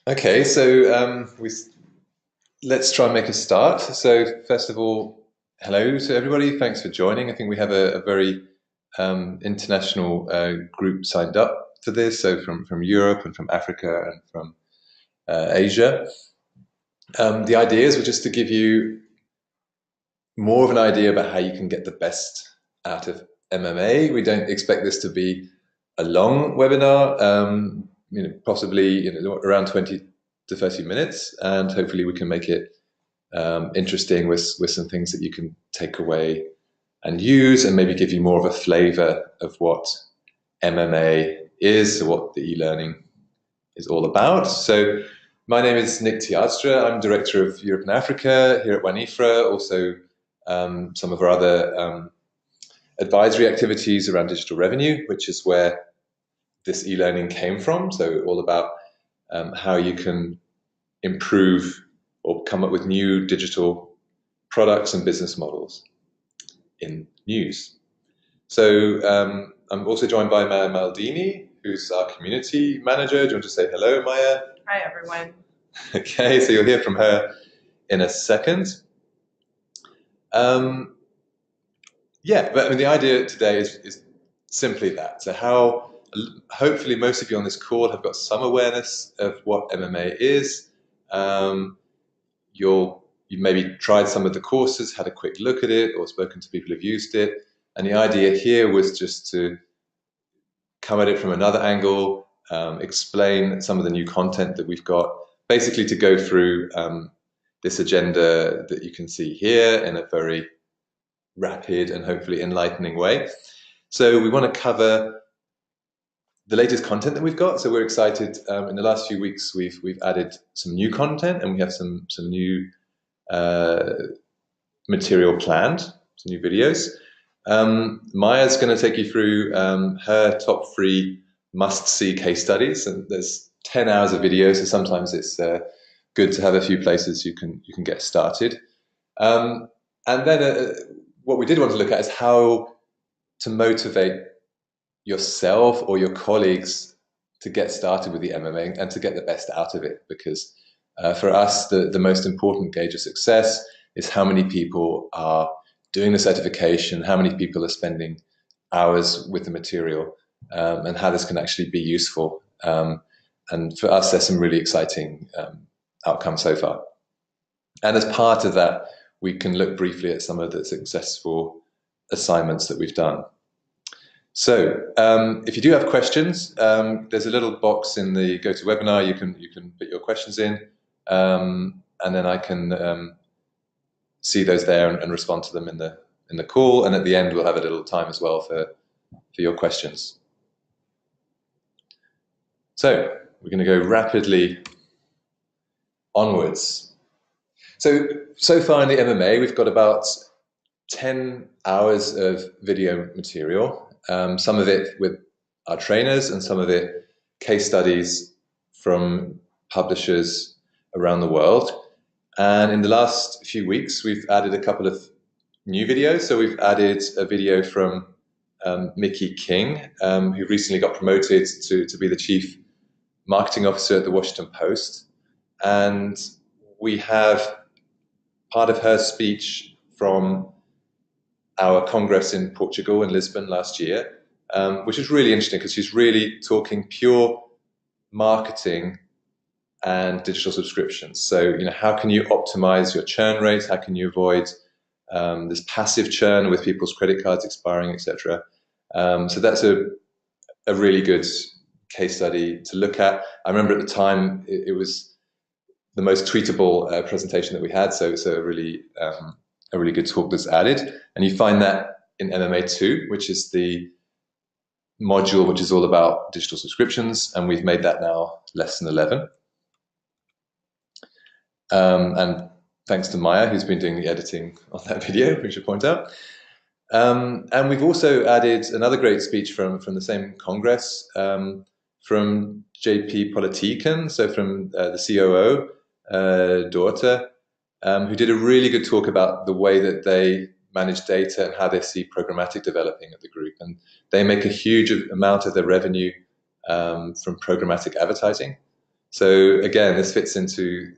Okay, so let's try and make a start. So first of all, hello to everybody. Thanks for joining. I think we have a very international group signed up for this. So from Europe and from Africa and from Asia. The ideas were just to give you more of an idea about how you can get the best out of MMA. We don't expect this to be a long webinar. Possibly around 20 to 30 minutes, and hopefully we can make it interesting with some things that you can take away and use, and maybe give you more of a flavor of what MMA is, or what the e-learning is all about. So my name is Nick Tiadstra. I'm Director of Europe and Africa here at WAN-IFRA, also some of our other advisory activities around digital revenue, which is where this e-learning came from. So all about how you can improve or come up with new digital products and business models in news. So I'm also joined by Maya Maldini, who's our community manager. Do you want to say hello, Maya? Hi, everyone. Okay, so you'll hear from her in a second. Yeah, but I mean, the idea today is simply that. So how, hopefully most of you on this call have got some awareness of what MMA is. You've maybe tried some of the courses, had a quick look at it, or spoken to people who've used it. And the idea here was just to come at it from another angle, explain some of the new content that we've got, basically to go through this agenda that you can see here in a very rapid and hopefully enlightening way. So we want to cover the latest content that we've got. So we're excited. In the last few weeks, we've added some new content, and we have some new material planned, some new videos. Maya's going to take you through her top 3 must-see case studies, and there's 10 hours of video, so sometimes it's good to have a few places you can get started. And then what we did want to look at is how to motivate yourself or your colleagues to get started with the MMA and to get the best out of it, because for us, the most important gauge of success is how many people are doing the certification, how many people are spending hours with the material, and how this can actually be useful. And for us, there's some really exciting outcomes so far. And as part of that, we can look briefly at some of the successful assignments that we've done. So if you do have questions, there's a little box in the GoToWebinar. You can put your questions in, and then I can see those there and respond to them in the call. And at the end, we'll have a little time as well for your questions. So we're going to go rapidly onwards. So far in the MMA, we've got about 10 hours of video material, some of it with our trainers and some of it case studies from publishers around the world. And in the last few weeks, we've added a couple of new videos. So we've added a video from Mickey King, who recently got promoted to be the Chief Marketing Officer at the Washington Post. And we have part of her speech from our Congress in Portugal, in Lisbon last year, which is really interesting because she's really talking pure marketing and digital subscriptions. So, how can you optimize your churn rates? How can you avoid this passive churn with people's credit cards expiring, etc.? So that's a really good case study to look at. I remember at the time it was the most tweetable presentation that we had. So it's a really good talk that's added. And you find that in MMA 2, which is the module which is all about digital subscriptions. And we've made that now lesson 11. And thanks to Maya, who's been doing the editing on that video, we should point out. And we've also added another great speech from the same Congress, from JP Politiken, so from the COO, daughter, who did a really good talk about the way that they manage data and how they see programmatic developing at the group. And they make a huge amount of their revenue from programmatic advertising. So again, this fits into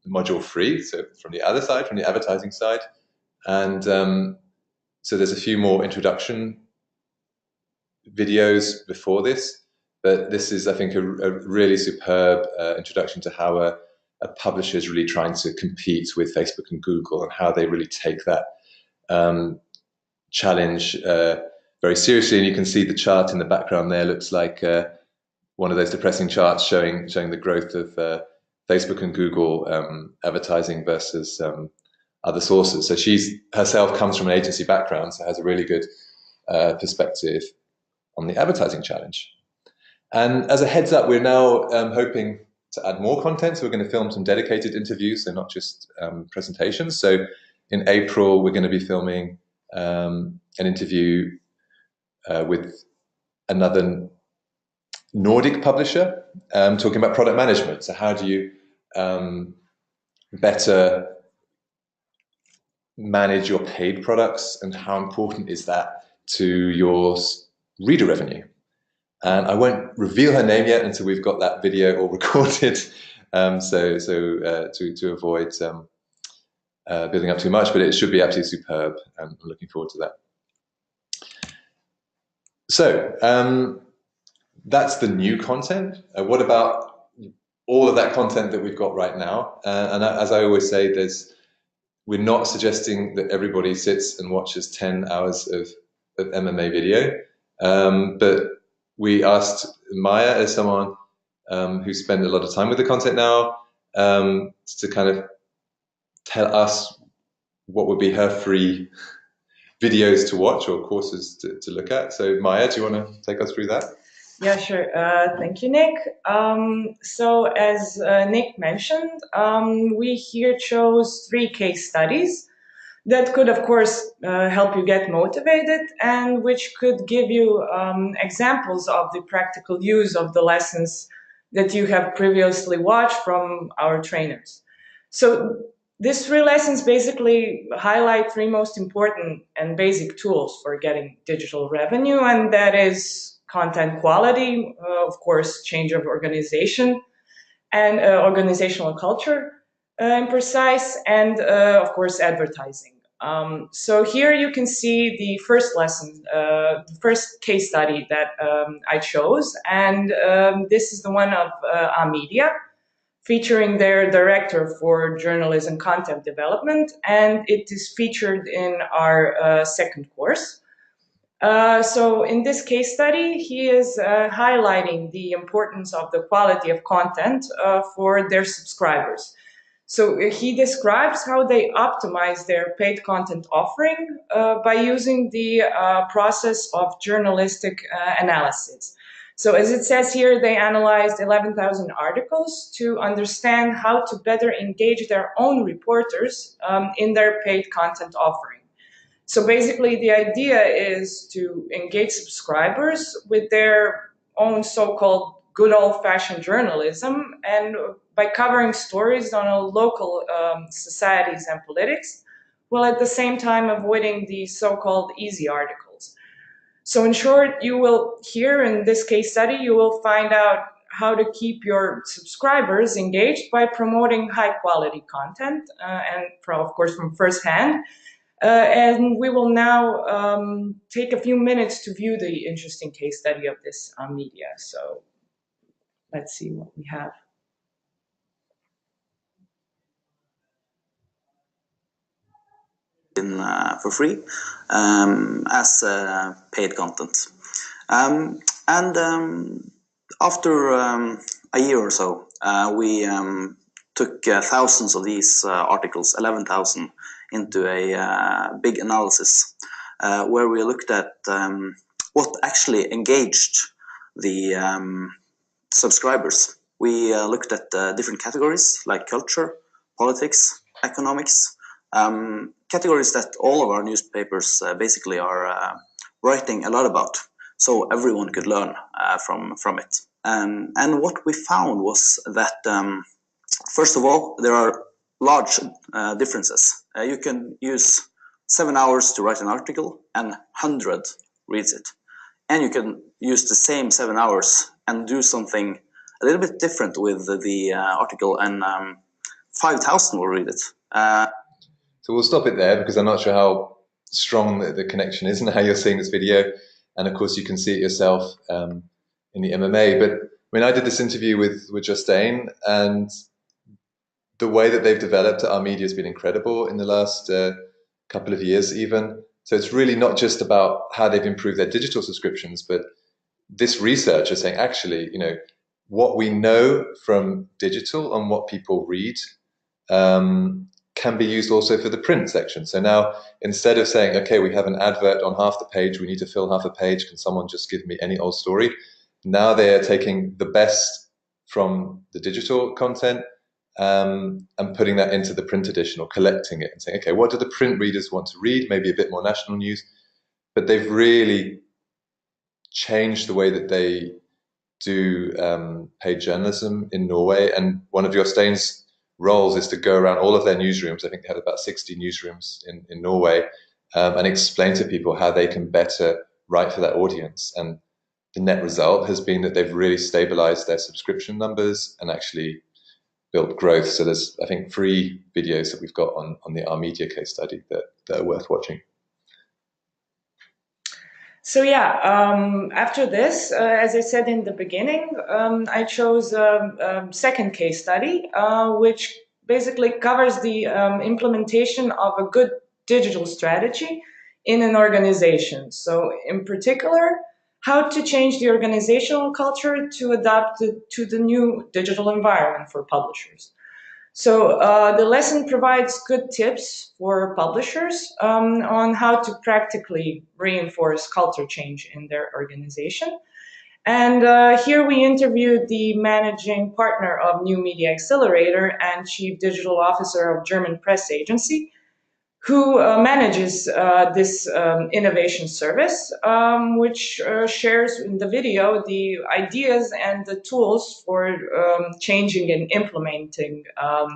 module 3, so from the other side, from the advertising side. And so there's a few more introduction videos before this, but this is, I think, a really superb introduction to how a publisher is really trying to compete with Facebook and Google, and how they really take that challenge very seriously. And you can see the chart in the background there looks like one of those depressing charts showing the growth of Facebook and Google advertising versus other sources. So she herself comes from an agency background, so has a really good perspective on the advertising challenge. And as a heads up, we're now hoping to add more content. So we're going to film some dedicated interviews, so not just presentations. So in April, we're going to be filming an interview with another Nordic publisher talking about product management. So how do you better manage your paid products, and how important is that to your reader revenue? And I won't reveal her name yet until we've got that video all recorded, to avoid building up too much, but it should be absolutely superb, and I'm looking forward to that. So that's the new content. What about all of that content that we've got right now? And as I always say, we're not suggesting that everybody sits and watches 10 hours of MMA video, but we asked Maya, as someone who spent a lot of time with the content now, to kind of tell us what would be her free videos to watch or courses to look at. So Maya, do you want to take us through that? Yeah, sure. Thank you, Nick. So as Nick mentioned, we here chose 3 case studies that could, of course, help you get motivated, and which could give you examples of the practical use of the lessons that you have previously watched from our trainers. So these 3 lessons basically highlight 3 most important and basic tools for getting digital revenue, and that is content quality, of course, change of organization and organizational culture, precise, and of course, advertising. So here you can see the first lesson, the first case study that I chose, and this is the one of Media, featuring their director for journalism content development, and it is featured in our second course. So in this case study, he is highlighting the importance of the quality of content for their subscribers. So he describes how they optimize their paid content offering by using the process of journalistic analysis. So as it says here, they analyzed 11,000 articles to understand how to better engage their own reporters in their paid content offering. So basically, the idea is to engage subscribers with their own so-called good old-fashioned journalism, and by covering stories on a local societies and politics, while at the same time avoiding the so-called easy articles. So in short, you will, here in this case study, you will find out how to keep your subscribers engaged by promoting high-quality content, and of course from firsthand. And we will now take a few minutes to view the interesting case study of this media. So let's see what we have. For free as paid content. After a year or so, we took thousands of these articles, 11,000, into a big analysis where we looked at what actually engaged the subscribers. We looked at different categories like culture, politics, economics, categories that all of our newspapers basically are writing a lot about, so everyone could learn from it. And what we found was that, first of all, there are large differences. You can use 7 hours to write an article and 100 reads it. And you can use the same 7 hours and do something a little bit different with the article, and 5,000 will read it. So we'll stop it there because I'm not sure how strong the connection is and how you're seeing this video. And of course, you can see it yourself in the MMA. But I mean, I did this interview with Justine, and the way that they've developed our media has been incredible in the last couple of years even. So it's really not just about how they've improved their digital subscriptions, but this research is saying, actually, you know, what we know from digital and what people read can be used also for the print section. So now, instead of saying, okay, we have an advert on half the page, we need to fill half a page, can someone just give me any old story? Now they are taking the best from the digital content and putting that into the print edition, or collecting it and saying, okay, what do the print readers want to read? Maybe a bit more national news. But they've really changed the way that they do paid journalism in Norway. And one of Jostein's roles is to go around all of their newsrooms. I think they had about 60 newsrooms in Norway, and explain to people how they can better write for that audience. And the net result has been that they've really stabilized their subscription numbers and actually built growth. So there's, I think, 3 videos that we've got on the Our Media case study that are worth watching. So yeah, after this, as I said in the beginning, I chose a second case study, which basically covers the implementation of a good digital strategy in an organization. So in particular, how to change the organizational culture to adapt to the new digital environment for publishers. So the lesson provides good tips for publishers on how to practically reinforce culture change in their organization. And here we interviewed the managing partner of New Media Accelerator and chief digital officer of German press agency, who manages this innovation service, which shares in the video the ideas and the tools for changing and implementing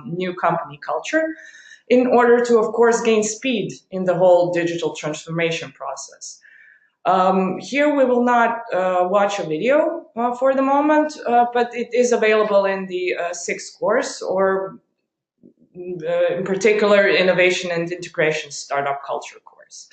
new company culture in order to, of course, gain speed in the whole digital transformation process. Here we will not watch a video for the moment, but it is available in the 6th course, or in particular, Innovation and Integration Startup Culture course.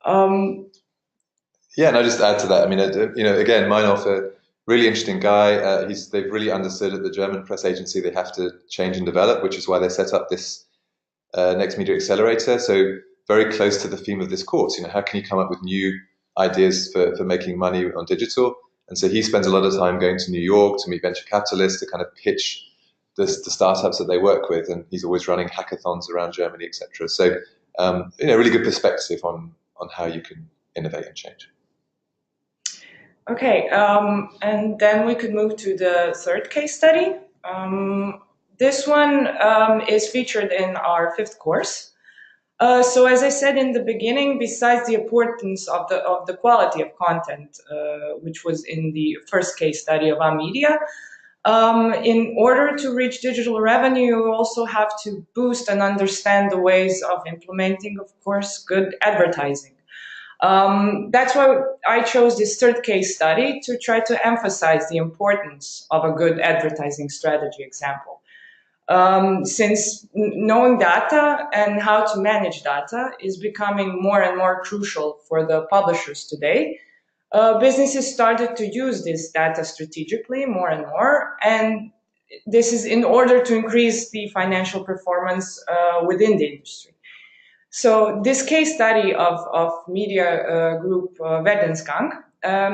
Yeah, and I'll just add to that. I mean, you know, again, Meinhof, a really interesting guy. They've really understood at the German press agency they have to change and develop, which is why they set up this Next Media Accelerator. So very close to the theme of this course. You know, how can you come up with new ideas for making money on digital? And so he spends a lot of time going to New York to meet venture capitalists to kind of pitch the startups that they work with, and he's always running hackathons around Germany, etc. So, you know, really good perspective on how you can innovate and change. Okay, and then we could move to the 3rd case study. This one is featured in our 5th course. So as I said in the beginning, besides the importance of the quality of content, which was in the 1st case study of Our Media, in order to reach digital revenue, you also have to boost and understand the ways of implementing, of course, good advertising. That's why I chose this 3rd case study to try to emphasize the importance of a good advertising strategy example. Since knowing data and how to manage data is becoming more and more crucial for the publishers today, businesses started to use this data strategically more and more, and this is in order to increase the financial performance within the industry. So this case study of media group Verdensgang,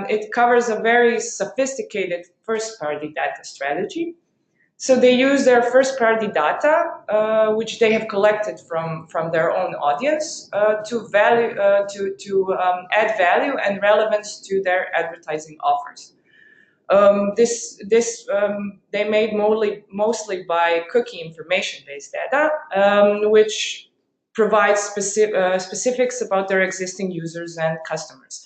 it covers a very sophisticated first-party data strategy. So they use their first-party data, which they have collected from their own audience, to add value and relevance to their advertising offers. They made mostly by cookie information-based data, which provides specifics about their existing users and customers.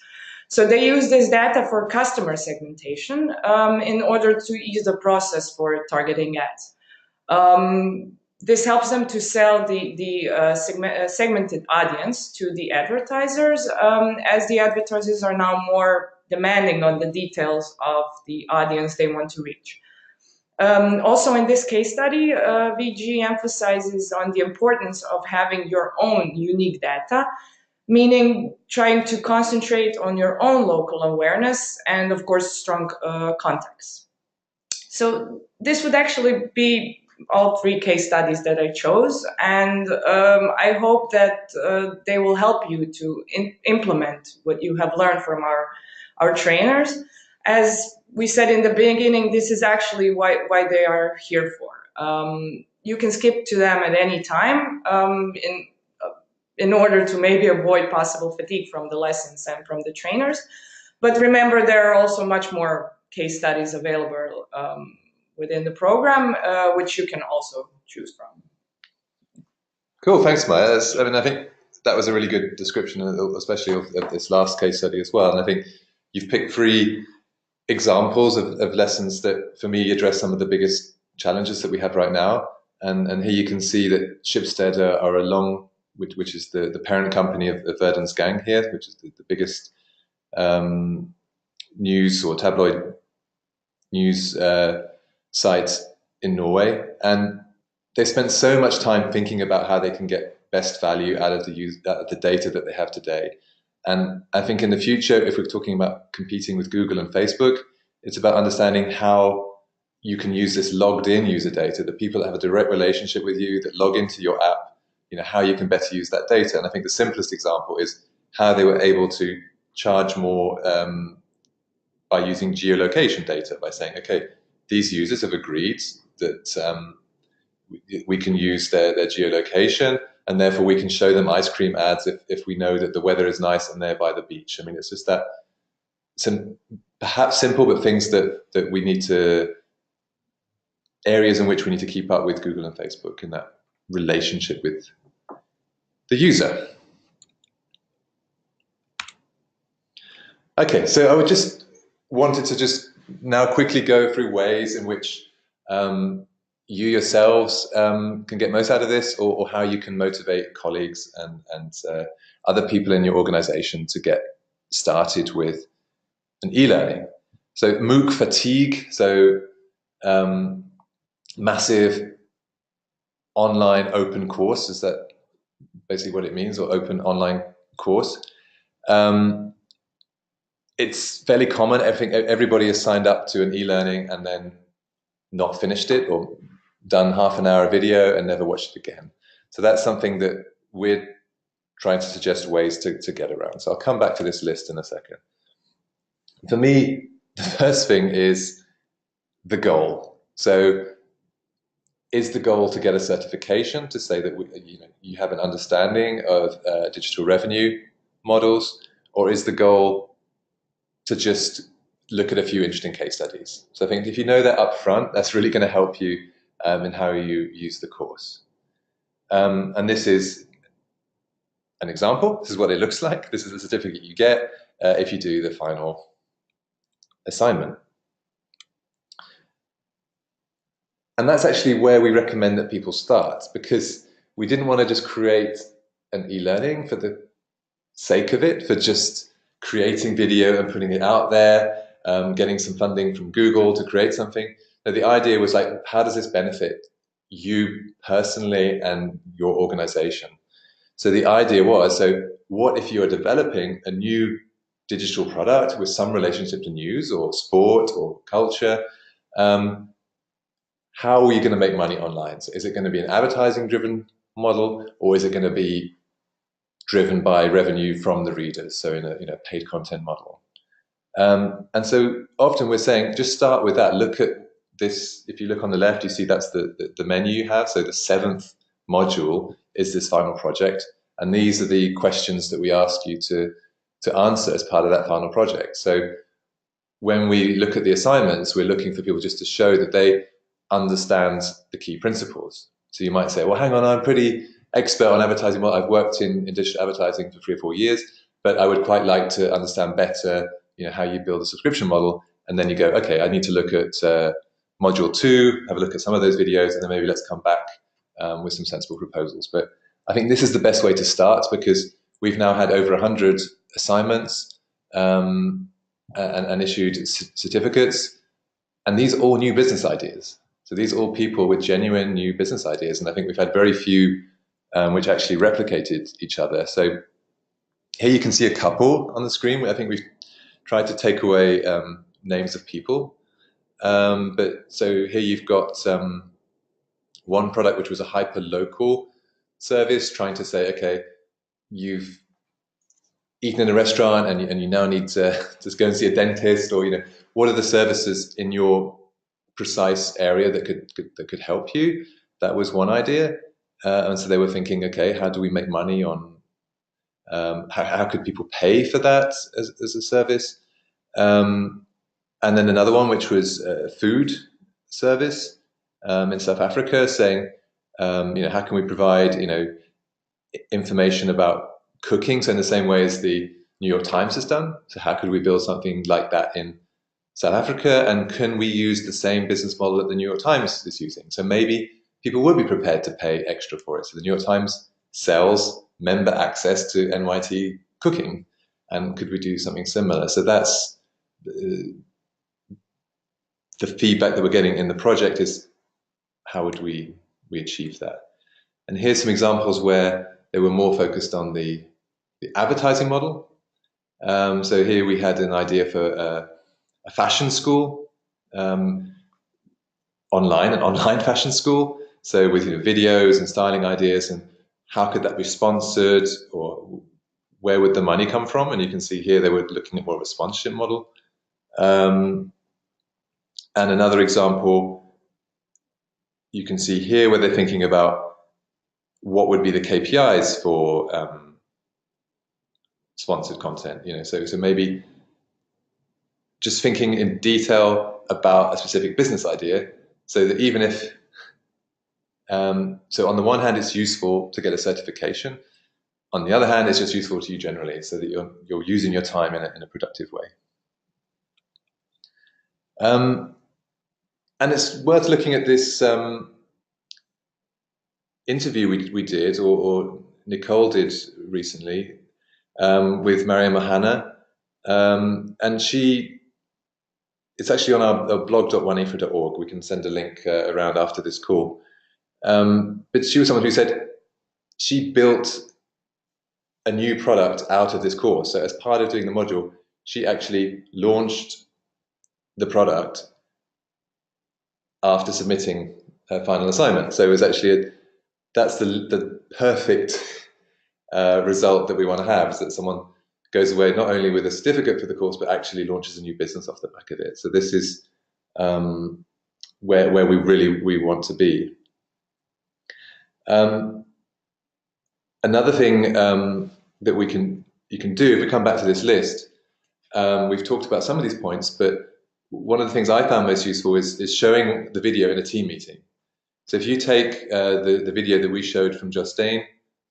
So they use this data for customer segmentation in order to ease the process for targeting ads. This helps them to sell the segmented audience to the advertisers, as the advertisers are now more demanding on the details of the audience they want to reach. Also in this case study, VG emphasizes on the importance of having your own unique data, meaning trying to concentrate on your own local awareness and, of course, strong context. So this would actually be all 3 case studies that I chose, and I hope that they will help you to implement what you have learned from our trainers. As we said in the beginning, this is actually why they are here for. You can skip to them at any time in order to maybe avoid possible fatigue from the lessons and from the trainers. But remember, there are also much more case studies available within the program, which you can also choose from. Cool, thanks, Maya. I mean, I think that was a really good description, especially of this last case study as well. And I think you've picked 3 examples of lessons that, for me, address some of the biggest challenges that we have right now. And here you can see that Schibsted are along, which is the parent company of Verdens Gang here, which is the biggest news or tabloid news site in Norway. And they spent so much time thinking about how they can get best value out of the data that they have today. And I think in the future, if we're talking about competing with Google and Facebook, it's about understanding how you can use this logged in user data, the people that have a direct relationship with you, that log into your app, how you can better use that data. And I think the simplest example is how they were able to charge more by using geolocation data, by saying, okay, these users have agreed that we can use their geolocation, and therefore we can show them ice cream ads if we know that the weather is nice and they're by the beach. I mean, it's just that perhaps simple, but things that we need to, areas in which we need to keep up with Google and Facebook in that relationship with the user. Okay, so I would just wanted to just now quickly go through ways in which you yourselves can get most out of this, or how you can motivate colleagues and other people in your organization to get started with an e-learning. So MOOC fatigue, so massive online open course, is that basically what it means, or open online course? It's fairly common. I think everybody has signed up to an e-learning and then not finished it, or done half an hour video and never watched it again. So that's something that we're trying to suggest ways to get around. So I'll come back to this list in a second. For me, the first thing is the goal. So is the goal to get a certification to say that you have an understanding of digital revenue models, or is the goal to just look at a few interesting case studies? So I think if you know that up front, that's really going to help you in how you use the course. And this is an example. This is what it looks like. This is the certificate you get if you do the final assignment. And that's actually where we recommend that people start, because we didn't want to just create an e-learning for the sake of it, for just creating video and putting it out there, getting some funding from Google to create something. Now, the idea was like, how does this benefit you personally and your organization? So the idea was, so what if you're developing a new digital product with some relationship to news or sport or culture? How are you going to make money online? So is it going to be an advertising-driven model, or is it going to be driven by revenue from the readers, so in a paid content model? And so often we're saying, just start with that. Look at this. If you look on the left, you see that's the menu you have. So the 7th module is this final project. And these are the questions that we ask you to answer as part of that final project. So when we look at the assignments, we're looking for people just to show that they understand the key principles. So you might say, well, hang on, I'm pretty expert on advertising. Well, I've worked in digital advertising for 3 or 4 years, but I would quite like to understand better, how you build a subscription model. And then you go, okay, I need to look at module 2, have a look at some of those videos, and then maybe let's come back with some sensible proposals. But I think this is the best way to start, because we've now had over 100 assignments and issued certificates, and these are all new business ideas. So these are all people with genuine new business ideas, and I think we've had very few which actually replicated each other. So here you can see a couple on the screen. I think we've tried to take away names of people. But so here you've got one product which was a hyper-local service, trying to say, okay, you've eaten in a restaurant and you now need to just go and see a dentist, or what are the services in your precise area that could help you? That was one idea, and so they were thinking, okay, how do we make money on? How could people pay for that as a service? And then another one, which was a food service in South Africa, saying, how can we provide, information about cooking? So in the same way as the New York Times has done. So how could we build something like that in South Africa? And can we use the same business model that the New York Times is using? So maybe people would be prepared to pay extra for it. So the New York Times sells member access to NYT cooking. And could we do something similar? So that's the feedback that we're getting in the project, is how would we achieve that? And here's some examples where they were more focused on the advertising model. So here we had an idea for a fashion school, an online fashion school. So with videos and styling ideas, and how could that be sponsored, or where would the money come from? And you can see here they were looking at more of a sponsorship model. And another example, you can see here where they're thinking about what would be the KPIs for sponsored content. So maybe just thinking in detail about a specific business idea, so that even if so on the one hand it's useful to get a certification, on the other hand it's just useful to you generally, so that you're using your time in a productive way. And it's worth looking at this interview we did, or Nicole did recently, with Mariam Mahana, and it's actually on our blog.WAN-IFRA.org. We can send a link around after this call. But she was someone who said she built a new product out of this course. So as part of doing the module, she actually launched the product after submitting her final assignment. So it was actually that's the perfect result that we want to have, is that someone goes away not only with a certificate for the course, but actually launches a new business off the back of it. So this is where we want to be. Another thing that you can do, if we come back to this list, we've talked about some of these points, but one of the things I found most useful is showing the video in a team meeting. So if you take the video that we showed from Justine,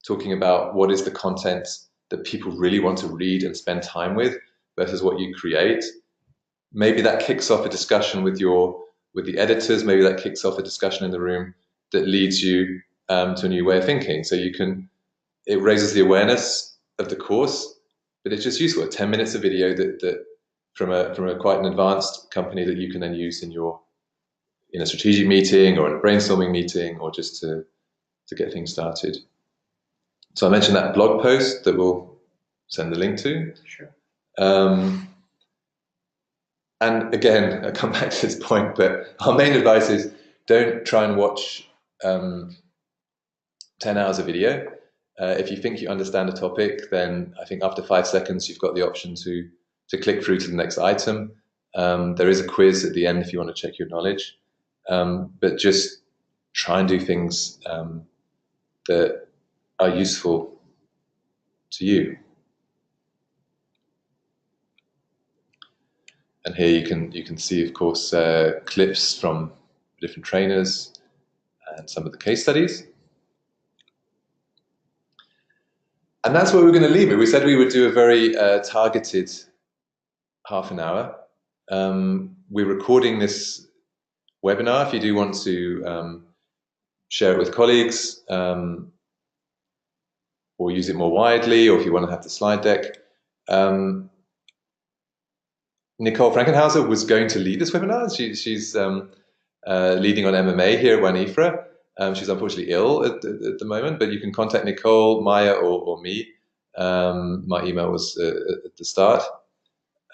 talking about what is the content that people really want to read and spend time with versus what you create, maybe that kicks off a discussion with the editors, maybe that kicks off a discussion in the room that leads you to a new way of thinking. So it raises the awareness of the course, but it's just useful. 10 minutes of video that from a quite an advanced company that you can then use in a strategic meeting or in a brainstorming meeting, or just to get things started. So I mentioned that blog post that we'll send the link to. Sure. And again, I come back to this point, but our main advice is don't try and watch 10 hours of video. If you think you understand a topic, then I think after 5 seconds, you've got the option to click through to the next item. There is a quiz at the end if you want to check your knowledge. But just try and do things that are useful to you. And here you can see, of course, clips from different trainers and some of the case studies. And that's where we're going to leave it. We said we would do a very targeted half an hour. We're recording this webinar if you do want to share it with colleagues, or use it more widely, or if you want to have the slide deck. Nicole Frankenhauser was going to lead this webinar. She's leading on MMA here at WAN-IFRA. She's unfortunately ill at the moment, but you can contact Nicole, Maya, or me. My email was at the start.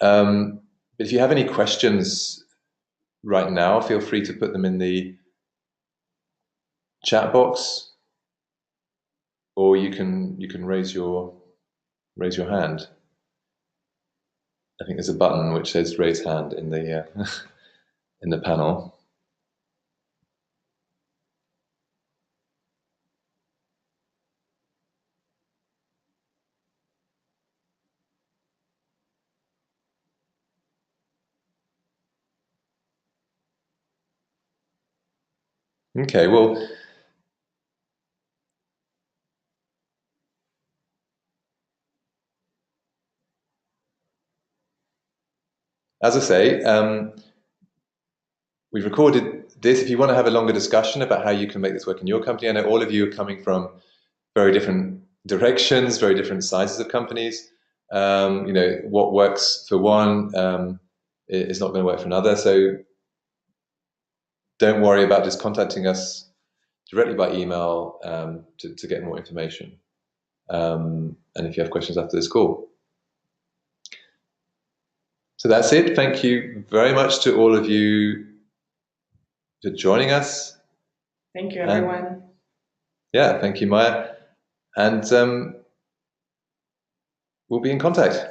But if you have any questions right now, feel free to put them in the chat box, or you can raise your hand. I think there's a button which says raise hand in the in the panel. Okay, well, as I say, we've recorded this. If you want to have a longer discussion about how you can make this work in your company, I know all of you are coming from very different directions, very different sizes of companies. You know, what works for one is not going to work for another. So don't worry about just contacting us directly by email to get more information. And if you have questions after this call. So that's it. Thank you very much to all of you for joining us. Thank you, everyone. Yeah, thank you, Maya. And we'll be in contact.